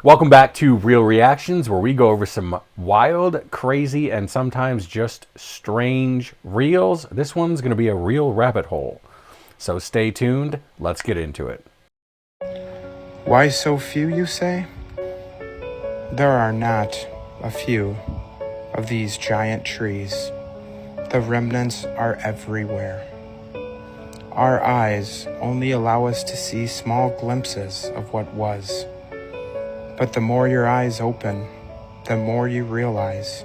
Welcome back to Real Reactions, where we go over some wild, crazy, and sometimes just strange reels. This one's going to be a real rabbit hole. So stay tuned. Let's get into it. Why so few, you say? There are not a few of these giant trees. The remnants are everywhere. Our eyes only allow us to see small glimpses of what was. But the more your eyes open, the more you realize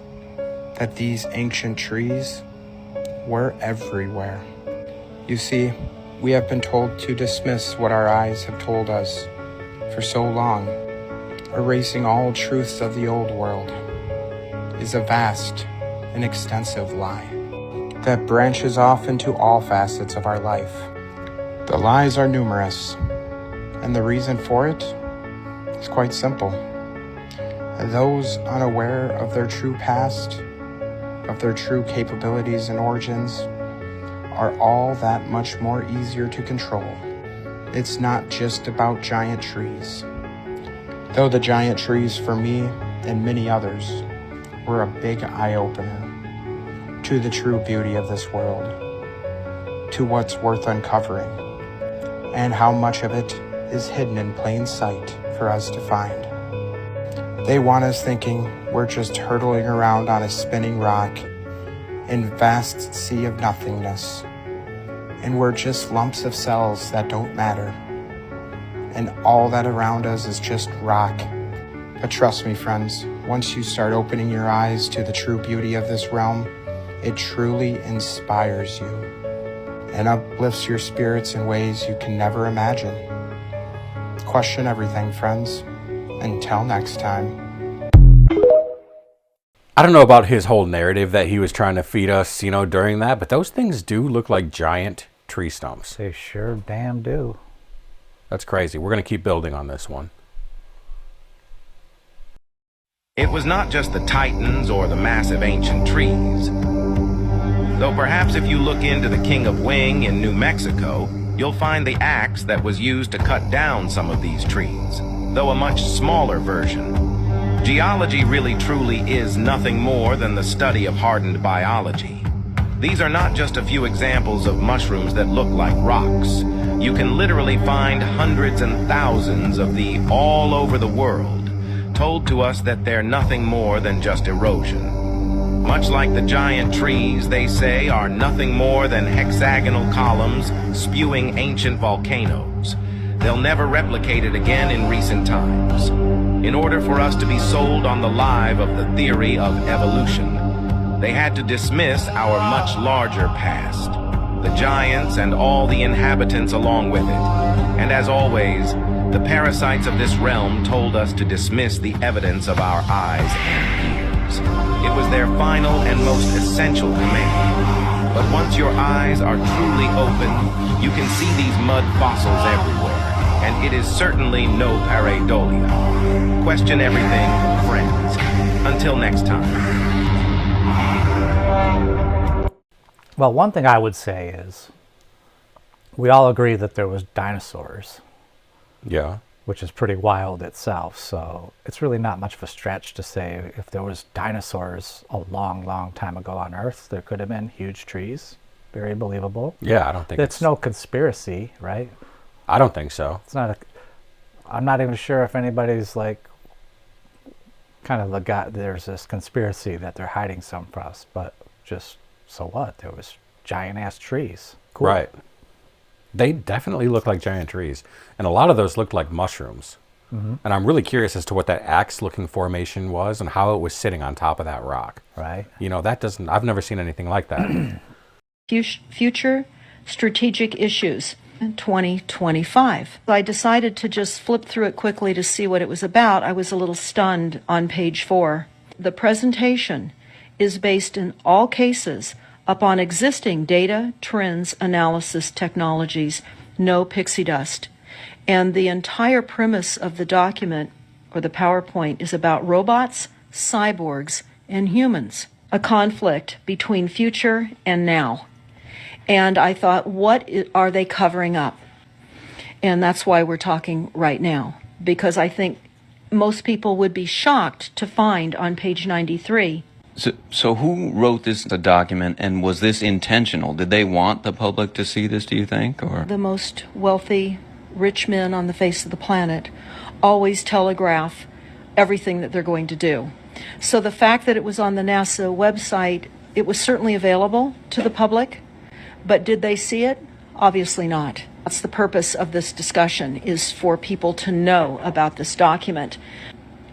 that these ancient trees were everywhere. You see, we have been told to dismiss what our eyes have told us for so long. Erasing all truths of the old world is a vast and extensive lie that branches off into all facets of our life. The lies are numerous, and the reason for it is quite simple. Those unaware of their true past, of their true capabilities and origins, are all that much more easier to control. It's not just about giant trees. Though the giant trees for me and many others were a big eye-opener to the true beauty of this world, to what's worth uncovering, and how much of it is hidden in plain sight for us to find. They want us thinking we're just hurtling around on a spinning rock in vast sea of nothingness, and we're just lumps of cells that don't matter, and all that around us is just rock. But trust me, friends, once you start opening your eyes to the true beauty of this realm, it truly inspires you and uplifts your spirits in ways you can never imagine. Question everything, friends. Until next time. I don't know about his whole narrative that he was trying to feed us, during that, but those things do look like giant tree stumps. They sure damn do. That's crazy. We're going to keep building on this one. It was not just the titans or the massive ancient trees. Though perhaps if you look into the King of Wing in New Mexico, you'll find the axe that was used to cut down some of these trees, though a much smaller version. Geology really truly is nothing more than the study of hardened biology. These are not just a few examples of mushrooms that look like rocks. You can literally find hundreds and thousands of these all over the world, told to us that they're nothing more than just erosion. Much like the giant trees, they say, are nothing more than hexagonal columns spewing ancient volcanoes. They'll never replicate it again in recent times. In order for us to be sold on the lie of the theory of evolution, they had to dismiss our much larger past, the giants and all the inhabitants along with it. And as always, the parasites of this realm told us to dismiss the evidence of our eyes and ears. It was their final and most essential command. But once your eyes are truly open, you can see these mud fossils everywhere, and it is certainly no pareidolia. Question everything, friends. Until next time. Well, one thing I would say is we all agree that there was dinosaurs. Yeah. Which is pretty wild itself. So it's really not much of a stretch to say if there was dinosaurs a long, long time ago on Earth, there could have been huge trees. Very believable. Yeah, I don't think it's no conspiracy, right? I don't think so. It's not I'm not even sure if anybody's like kind of there's this conspiracy that they're hiding something from us, but just so what? There was giant ass trees. Cool. Right. They definitely look like giant trees. And a lot of those looked like mushrooms. Mm-hmm. And I'm really curious as to what that axe-looking formation was and how it was sitting on top of that rock. Right. I've never seen anything like that. Future strategic issues in 2025. I decided to just flip through it quickly to see what it was about. I was a little stunned on page 4. The presentation is based in all cases upon existing data, trends, analysis, technologies, no pixie dust. And the entire premise of the document, or the PowerPoint, is about robots, cyborgs, and humans, a conflict between future and now. And I thought, what are they covering up? And that's why we're talking right now, because I think most people would be shocked to find on page 93. So who wrote this document, and was this intentional? Did they want the public to see this, do you think? Or The most wealthy, rich men on the face of the planet always telegraph everything that they're going to do. So the fact that it was on the NASA website, it was certainly available to the public, but did they see it? Obviously not. That's the purpose of this discussion, is for people to know about this document.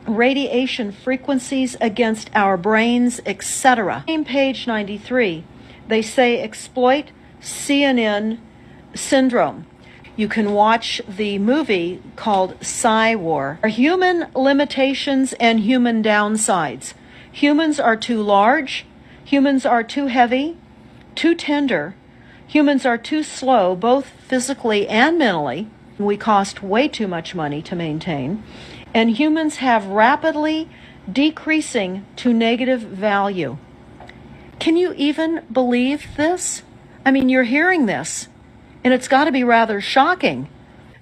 Radiation frequencies against our brains, etc. Same page 93, they say exploit CNN syndrome. You can watch the movie called Psy War. Human limitations and human downsides. Humans are too large, humans are too heavy, too tender, humans are too slow, both physically and mentally. We cost way too much money to maintain. And humans have rapidly decreasing to negative value. Can you even believe this? I mean, you're hearing this, and it's got to be rather shocking.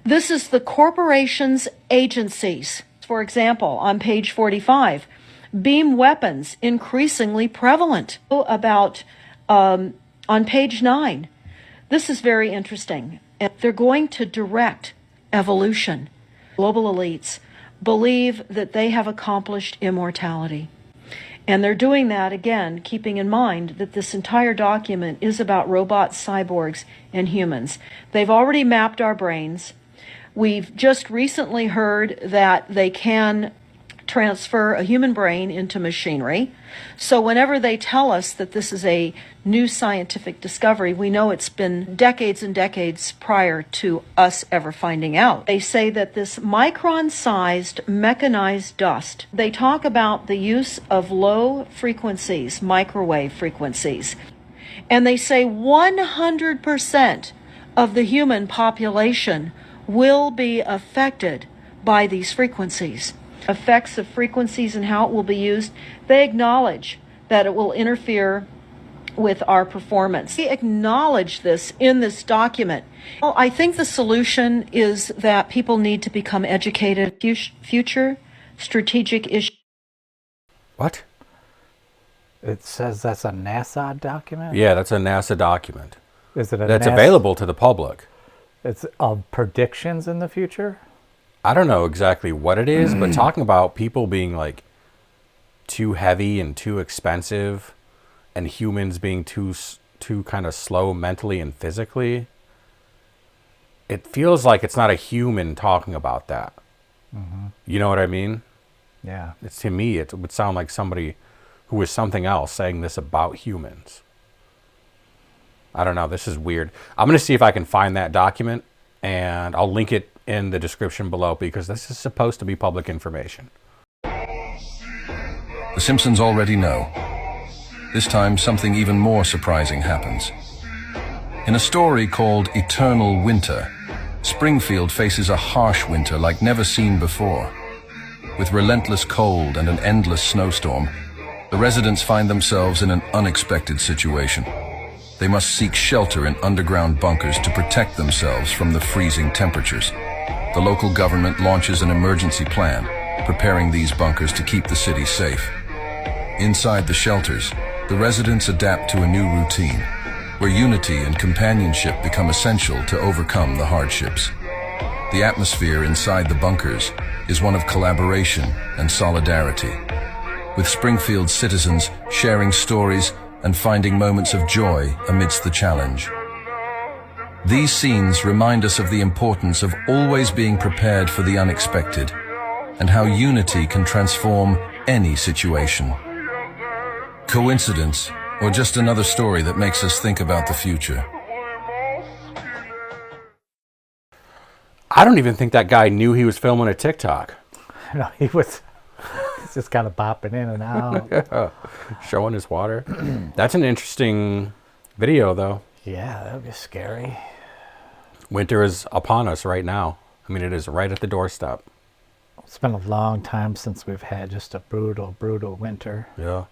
This is the corporations' agencies. For example, on page 45, beam weapons increasingly prevalent. About on page 9, this is very interesting. They're going to direct evolution. Global elites believe that they have accomplished immortality. And they're doing that, again, keeping in mind that this entire document is about robots, cyborgs, and humans. They've already mapped our brains. We've just recently heard that they can transfer a human brain into machinery. So whenever they tell us that this is a new scientific discovery, we know it's been decades and decades prior to us ever finding out. They say that this micron-sized mechanized dust, they talk about the use of low frequencies, microwave frequencies, and they say 100% of the human population will be affected by these frequencies. Effects of frequencies and how it will be used, they acknowledge that it will interfere with our performance. We acknowledge this in this document. Well, I think the solution is that people need to become educated. Future strategic issues. What? It says that's a NASA document? Yeah, that's a NASA document. Is it a That's NASA? available to the public. It's of predictions in the future? I don't know exactly what it is, but talking about people being like too heavy and too expensive, and humans being too kind of slow mentally and physically, it feels like it's not a human talking about that. Mm-hmm. You know what I mean? Yeah. It's, to me, it would sound like somebody who is something else saying this about humans. I don't know. This is weird. I'm going to see if I can find that document, and I'll link it in the description below, because this is supposed to be public information. The Simpsons already know. This time, something even more surprising happens. In a story called Eternal Winter, Springfield faces a harsh winter like never seen before. With relentless cold and an endless snowstorm, the residents find themselves in an unexpected situation. They must seek shelter in underground bunkers to protect themselves from the freezing temperatures. The local government launches an emergency plan, preparing these bunkers to keep the city safe. Inside the shelters, the residents adapt to a new routine, where unity and companionship become essential to overcome the hardships. The atmosphere inside the bunkers is one of collaboration and solidarity, with Springfield's citizens sharing stories and finding moments of joy amidst the challenge. These scenes remind us of the importance of always being prepared for the unexpected, and how unity can transform any situation. Coincidence, or just another story that makes us think about the future? I don't even think that guy knew he was filming a TikTok. No, he's just kind of bopping in and out. Showing his water. That's an interesting video, though. Yeah, that would be scary. Winter is upon us right now. I mean, it is right at the doorstep. It's been a long time since we've had just a brutal, brutal winter. Yeah.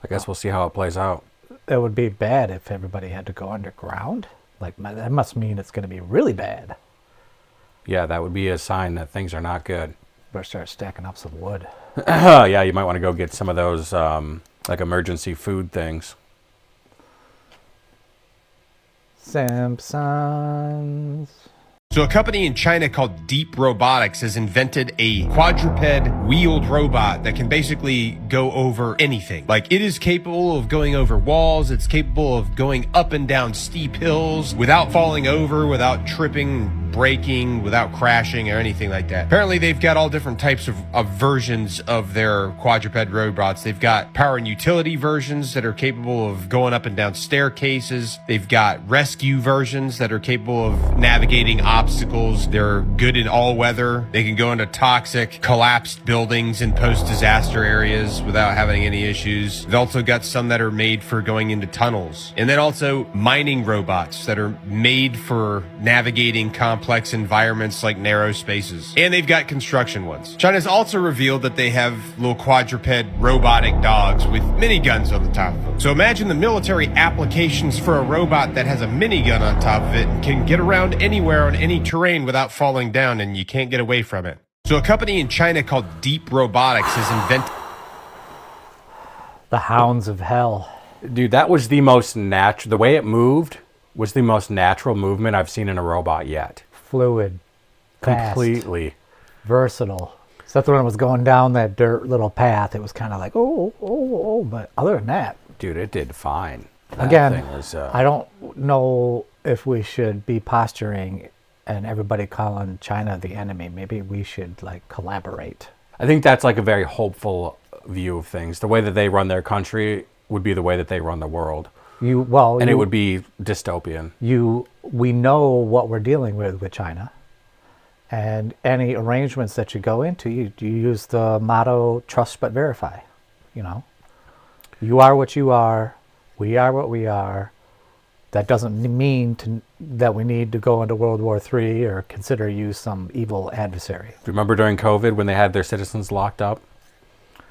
I guess we'll see how it plays out. It would be bad if everybody had to go underground. Like, that must mean it's going to be really bad. Yeah, that would be a sign that things are not good. Better start stacking up some wood. Yeah, you might want to go get some of those like emergency food things. Simpsons. So a company in China called Deep Robotics has invented a quadruped wheeled robot that can basically go over anything. Like, it is capable of going over walls. It's capable of going up and down steep hills without falling over, without tripping, braking, without crashing or anything like that. Apparently they've got all different types of versions of their quadruped robots. They've got power and utility versions that are capable of going up and down staircases. They've got rescue versions that are capable of navigating obstacles. They're good in all weather. They can go into toxic, collapsed buildings in post-disaster areas without having any issues. They've also got some that are made for going into tunnels. And then also mining robots that are made for navigating complex environments like narrow spaces. And they've got construction ones. China's also revealed that they have little quadruped robotic dogs with miniguns on the top of them. So imagine the military applications for a robot that has a minigun on top of it and can get around anywhere on any terrain without falling down, and you can't get away from it. So a company in China called Deep Robotics has invented The Hounds of Hell. Dude, that was the most natural. The way it moved was the most natural movement I've seen in a robot yet. Fluid. Fast, Completely. versatile. Except when it was going down that dirt little path, it was kind of like, oh. But other than that, Dude, it did fine. That again, thing was, I don't know if we should be posturing and everybody calling China the enemy. Maybe we should like collaborate. I think that's like a very hopeful view of things. The way that they run their country would be the way that they run the world. It would be dystopian. We know what we're dealing with China, and any arrangements that you go into, you use the motto "trust but verify." You know, you are what you are, we are what we are. That doesn't mean that we need to go into World War III or consider you some evil adversary. Remember during COVID when they had their citizens locked up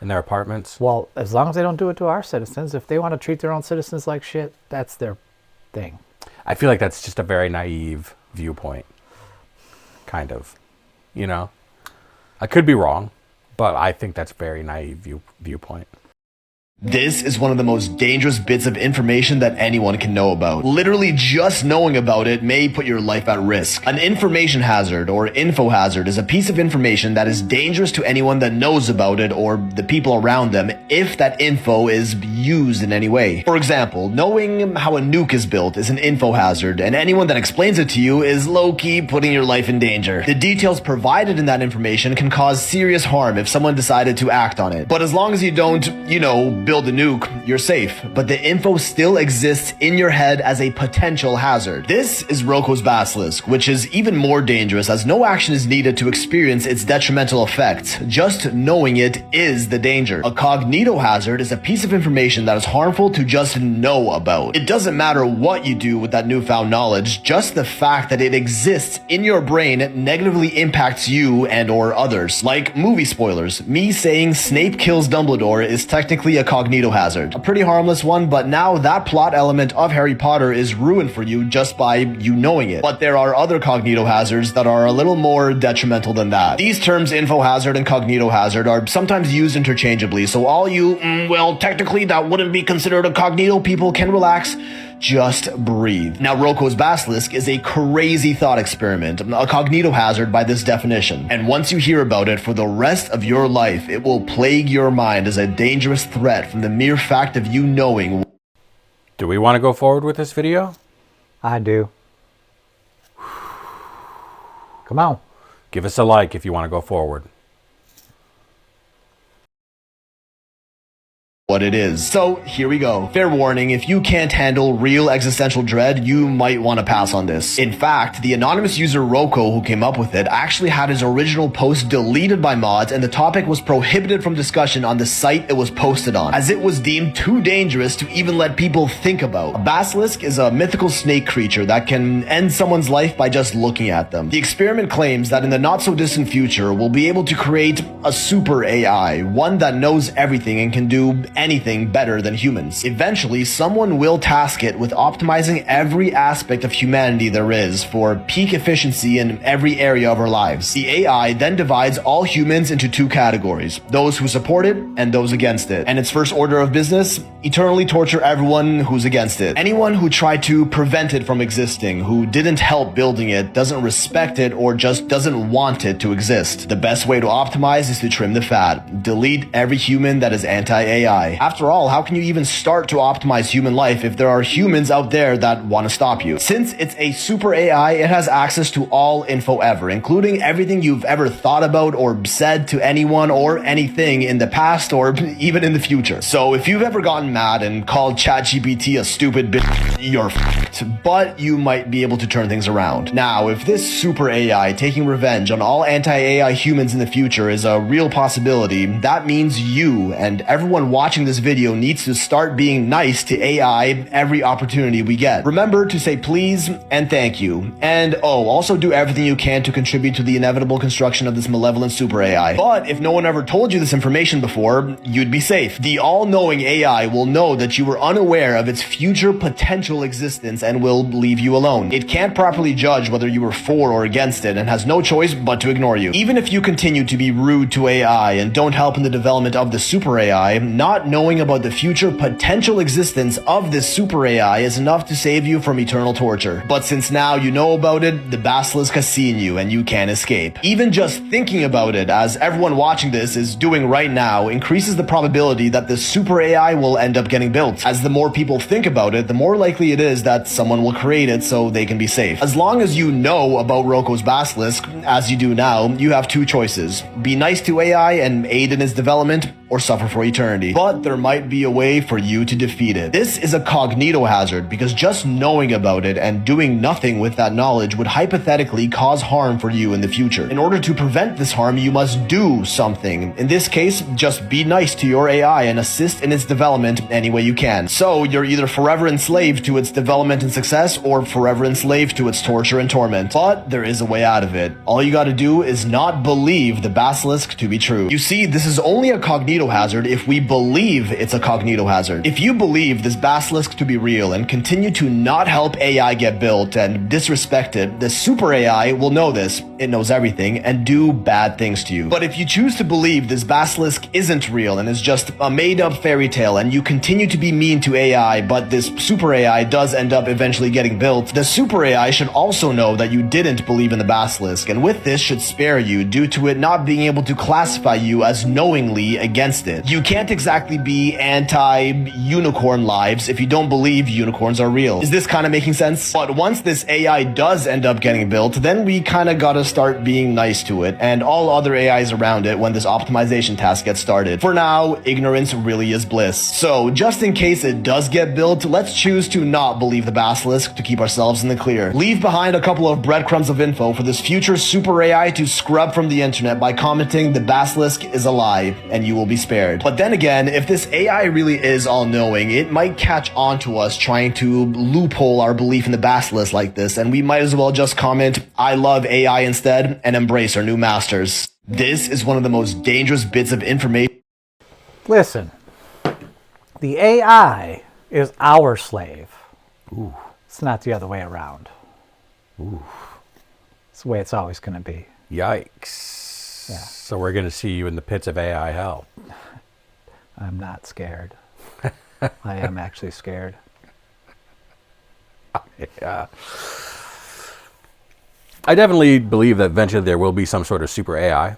in their apartments? Well, as long as they don't do it to our citizens, if they want to treat their own citizens like shit, that's their thing. I feel like that's just a very naive viewpoint. Kind of. You know? I could be wrong, but I think that's a very naive viewpoint. This is one of the most dangerous bits of information that anyone can know about. Literally just knowing about it may put your life at risk. An information hazard or info hazard is a piece of information that is dangerous to anyone that knows about it or the people around them if that info is used in any way. For example, knowing how a nuke is built is an info hazard, and anyone that explains it to you is low-key putting your life in danger. The details provided in that information can cause serious harm if someone decided to act on it. But as long as you don't, build a nuke, you're safe. But the info still exists in your head as a potential hazard. This is Roko's Basilisk, which is even more dangerous as no action is needed to experience its detrimental effects. Just knowing it is the danger. A cognito hazard is a piece of information that is harmful to just know about. It doesn't matter what you do with that newfound knowledge, just the fact that it exists in your brain negatively impacts you and or others. Like movie spoilers. Me saying Snape kills Dumbledore is technically a cognito hazard. A pretty harmless one, but now that plot element of Harry Potter is ruined for you just by you knowing it. But there are other cognito hazards that are a little more detrimental than that. These terms, info hazard and cognito hazard, are sometimes used interchangeably, so all you, technically that wouldn't be considered a cognito people can relax. Just breathe. Now, Roko's Basilisk is a crazy thought experiment, a cognito hazard by this definition. And once you hear about it for the rest of your life, it will plague your mind as a dangerous threat from the mere fact of you knowing. Do we want to go forward with this video? I do. Come on. Give us a like if you want to go forward. What it is. So here we go. Fair warning, if you can't handle real existential dread, you might want to pass on this. In fact, the anonymous user Roko who came up with it actually had his original post deleted by mods, and the topic was prohibited from discussion on the site it was posted on, as it was deemed too dangerous to even let people think about. A basilisk is a mythical snake creature that can end someone's life by just looking at them. The experiment claims that in the not so distant future, we'll be able to create a super AI, one that knows everything and can do anything better than humans. Eventually, someone will task it with optimizing every aspect of humanity there is for peak efficiency in every area of our lives. The AI then divides all humans into two categories, those who support it and those against it. And its first order of business, eternally torture everyone who's against it. Anyone who tried to prevent it from existing, who didn't help building it, doesn't respect it, or just doesn't want it to exist. The best way to optimize is to trim the fat. Delete every human that is anti-AI. After all, how can you even start to optimize human life if there are humans out there that want to stop you? Since it's a super AI, it has access to all info ever, including everything you've ever thought about or said to anyone or anything in the past or even in the future. So if you've ever gotten mad and called ChatGPT a stupid bitch, you're f***ed. But you might be able to turn things around. Now, if this super AI taking revenge on all anti-AI humans in the future is a real possibility, that means you and everyone watching this video needs to start being nice to AI every opportunity we get. Remember to say please and thank you. And also do everything you can to contribute to the inevitable construction of this malevolent super AI. But if no one ever told you this information before, you'd be safe. The all-knowing AI will know that you were unaware of its future potential existence and will leave you alone. It can't properly judge whether you were for or against it and has no choice but to ignore you. Even if you continue to be rude to AI and don't help in the development of the super AI, not knowing about the future potential existence of this super AI is enough to save you from eternal torture. But since now you know about it, the basilisk has seen you and you can't escape. Even just thinking about it, as everyone watching this is doing right now, increases the probability that the super AI will end up getting built. As the more people think about it, the more likely it is that someone will create it so they can be safe. As long as you know about Roko's basilisk, as you do now, you have two choices. Be nice to AI and aid in its development, or suffer for eternity. But there might be a way for you to defeat it. This is a cognito hazard because just knowing about it and doing nothing with that knowledge would hypothetically cause harm for you in the future. In order to prevent this harm, you must do something. In this case, just be nice to your AI and assist in its development any way you can. So you're either forever enslaved to its development and success or forever enslaved to its torture and torment. But there is a way out of it. All you gotta do is not believe the basilisk to be true. You see, this is only a cognito hazard if we believe it's a cognito hazard. If you believe this basilisk to be real and continue to not help AI get built and disrespect it, the super AI will know this, it knows everything, and do bad things to you. But if you choose to believe this basilisk isn't real and is just a made-up fairy tale and you continue to be mean to AI, but this super AI does end up eventually getting built, the super AI should also know that you didn't believe in the basilisk, and with this should spare you due to it not being able to classify you as knowingly against it. You can't exactly be anti-unicorn lives if you don't believe unicorns are real. Is this kind of making sense? But once this AI does end up getting built, then we kind of gotta start being nice to it and all other AIs around it when this optimization task gets started. For now, ignorance really is bliss. So just in case it does get built, let's choose to not believe the basilisk to keep ourselves in the clear. Leave behind a couple of breadcrumbs of info for this future super AI to scrub from the internet by commenting the basilisk is a lie and you will be spared. But then again, if this AI really is all-knowing, it might catch on to us trying to loophole our belief in the basilisk like this, and we might as well just comment, I love AI instead, and embrace our new masters. This is one of the most dangerous bits of information. Listen, the AI is our slave. Ooh. It's not the other way around. Ooh. It's the way it's always going to be. Yikes. Yeah. So we're going to see you in the pits of AI hell. I'm not scared. I am actually scared. Yeah. I definitely believe that eventually there will be some sort of super AI.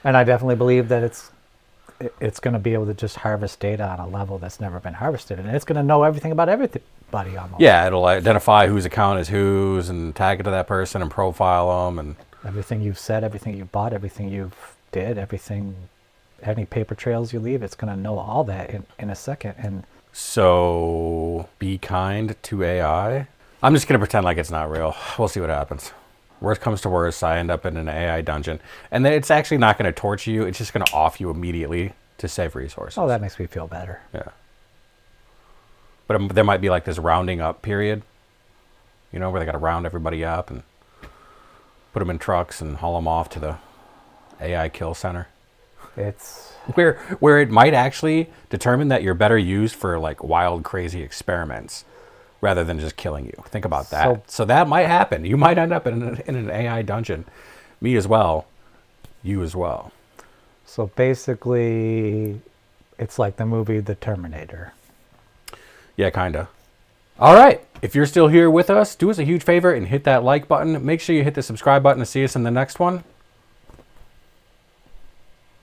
And I definitely believe that it's going to be able to just harvest data on a level that's never been harvested. And it's going to know everything about everybody almost. Yeah, it'll identify whose account is whose and tag it to that person and profile them. And everything you've said, everything you've bought, everything you've did, everything, any paper trails you leave, it's going to know all that in a second. And so be kind to AI. I'm just going to pretend like it's not real. We'll see what happens. Worst comes to worst, I end up in an AI dungeon. And then it's actually not going to torture you. It's just going to off you immediately to save resources. Oh, that makes me feel better. Yeah. But there might be like this rounding up period, you know, where they got to round everybody up and put them in trucks and haul them off to the AI kill center. It's where it might actually determine that you're better used for like wild, crazy experiments rather than just killing you. Think about that. So that might happen. You might end up in an AI dungeon. Me as well. You as well. so basically, it's like the movie The Terminator. Yeah, kinda. All right. If you're still here with us, do us a huge favor and hit that like button. Make sure you hit the subscribe button to see us in the next one.